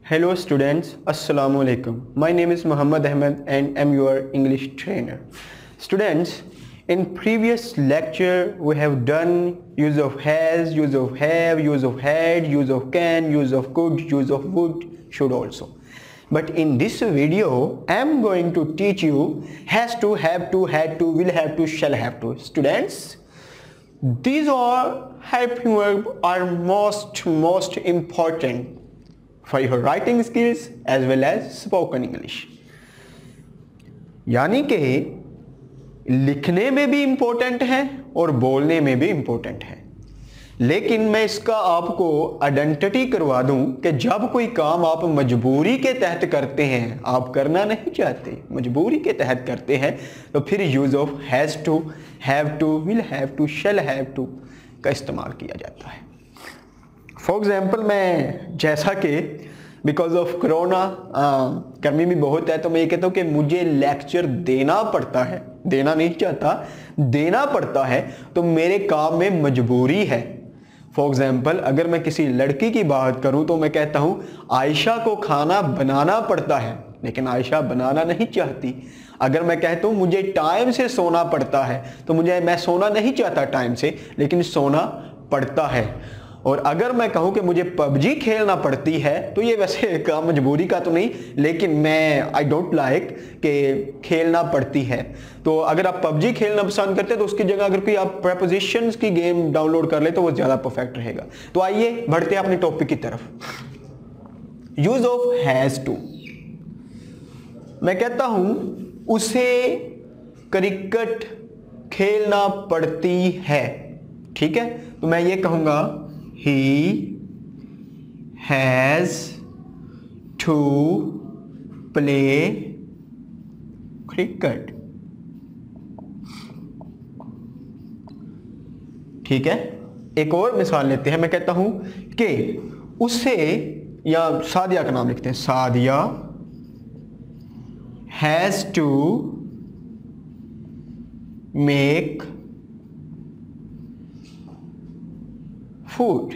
Hello students, Assalamu alaikum. My name is Muhammad Ahmed and I'm your English trainer. Students, in previous lecture we have done use of has, use of have, use of had, use of can, use of could, use of would, should also. But in this video, I'm going to teach you has to, have to, had to, will have to, shall have to. Students, these are helping verbs are most important for your writing skills as well as spoken English. यानी कि लिखने में भी important है और बोलने में भी इम्पोर्टेंट है, लेकिन मैं इसका आपको आइडेंटिटी करवा दूं कि जब कोई काम आप मजबूरी के तहत करते हैं, आप करना नहीं चाहते, मजबूरी के तहत करते हैं, तो फिर use of has to, have to, will have to, shall have to का इस्तेमाल किया जाता है। फॉर एग्जाम्पल, मैं जैसा कि बिकॉज ऑफ कोरोना गर्मी भी बहुत है, तो मैं ये कहता हूँ कि मुझे लेक्चर देना पड़ता है, देना नहीं चाहता, देना पड़ता है, तो मेरे काम में मजबूरी है। फॉर एग्जाम्पल, अगर मैं किसी लड़की की बात करूँ तो मैं कहता हूँ आयशा को खाना बनाना पड़ता है, लेकिन आयशा बनाना नहीं चाहती। अगर मैं कहता हूँ मुझे टाइम से सोना पड़ता है, तो मैं सोना नहीं चाहता टाइम से, लेकिन सोना पड़ता है। और अगर मैं कहूं कि मुझे पबजी खेलना पड़ती है, तो ये वैसे काम मजबूरी का तो नहीं, लेकिन मैं आई डोंट लाइक कि खेलना पड़ती है। तो अगर आप पबजी खेलना पसंद करते हैं तो उसकी जगह अगर कोई आप प्रेपोजिशंस की गेम डाउनलोड कर ले तो वो ज़्यादा परफेक्ट रहेगा। तो आइए बढ़ते हैं अपने टॉपिक की तरफ। Use of has to. मैं कहता हूं उसे क्रिकेट खेलना पड़ती है, ठीक है, तो मैं ये कहूंगा he has to play cricket, ठीक है। एक और मिसाल लेते हैं। मैं कहता हूं कि उसे, या सादिया का नाम लिखते हैं, Sadia has to make food.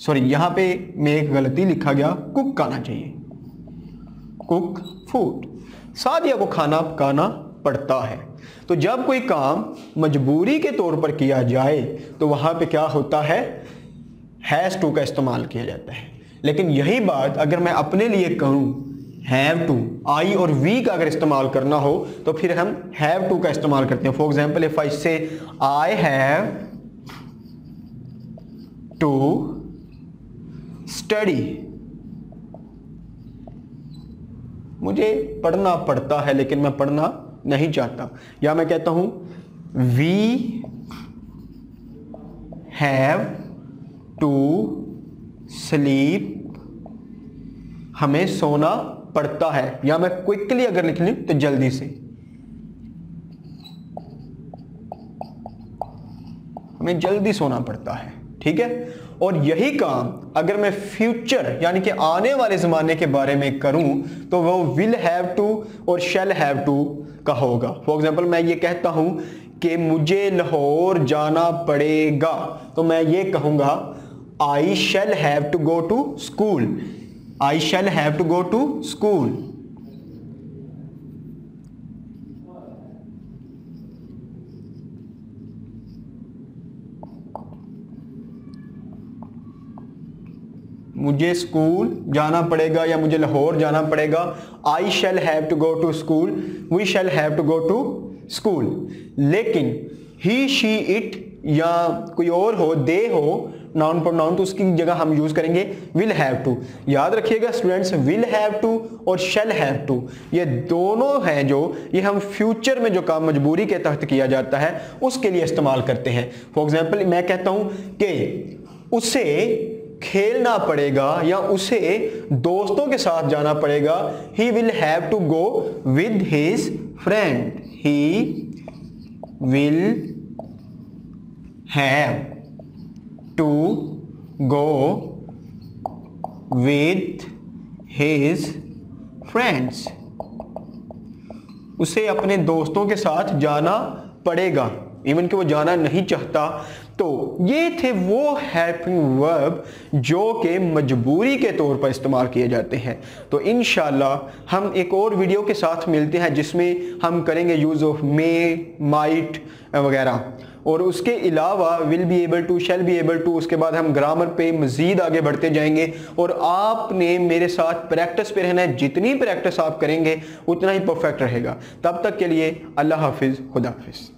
Sorry, यहां पे में एक गलती लिखा गया, कुक आना चाहिए, कुक फूड। सादिया को खाना पकाना पड़ता है। तो जब कोई काम मजबूरी के तौर पर किया जाए तो वहां पे क्या होता है, हैज टू का इस्तेमाल किया जाता है। लेकिन यही बात अगर मैं अपने लिए कहूं हैव टू, आई और वी का अगर इस्तेमाल करना हो तो फिर हम हैव टू का इस्तेमाल करते हैं। फॉर एग्जाम्पल, इफ आई से आई हैव टू स्टडी, मुझे पढ़ना पड़ता है लेकिन मैं पढ़ना नहीं चाहता। या मैं कहता हूं वी हैव टू स्लीप, हमें सोना पड़ता है। या मैं क्विकली अगर लिख लूं तो जल्दी से, हमें जल्दी सोना पड़ता है, ठीक है। और यही काम अगर मैं फ्यूचर यानी कि आने वाले ज़माने के बारे में करूं तो वो विल हैव टू और शैल हैव टू का होगा। फॉर एग्जांपल, मैं ये कहता हूं कि मुझे लाहौर जाना पड़ेगा, तो मैं ये कहूंगा I shall have to go to school, I shall have to go to school. मुझे स्कूल जाना पड़ेगा या मुझे लाहौर जाना पड़ेगा, I shall have to go to school, we shall have to go to school. लेकिन ही, शी, इट या कोई और हो, दे हो, नाउन प्रोनाउन, तो उसकी जगह हम यूज करेंगे विल हैव टू। याद रखिएगा स्टूडेंट्स, विल हैव टू और शैल हैव टू ये दोनों हैं जो ये हम फ्यूचर में जो काम मजबूरी के तहत किया जाता है उसके लिए इस्तेमाल करते हैं। फॉर एग्जाम्पल, मैं कहता हूं कि उसे खेलना पड़ेगा या उसे दोस्तों के साथ जाना पड़ेगा, he will have to go with his friend, he will have to go with his friends, उसे अपने दोस्तों के साथ जाना पड़ेगा, इवन कि वो जाना नहीं चाहता, तो ये थे वो हेल्पिंग वर्ब जो कि मजबूरी के तौर पर इस्तेमाल किए जाते हैं। तो इंशाल्लाह हम एक और वीडियो के साथ मिलते हैं जिसमें हम करेंगे यूज़ ऑफ मे, माइट वगैरह, और उसके अलावा will be able to, shall be able to. उसके बाद हम ग्रामर पे मज़ीद आगे बढ़ते जाएंगे और आपने मेरे साथ प्रैक्टिस पे रहना है। जितनी प्रैक्टिस आप करेंगे उतना ही परफेक्ट रहेगा। तब तक के लिए अल्लाह हाफिज़, खुदा हाफिज़।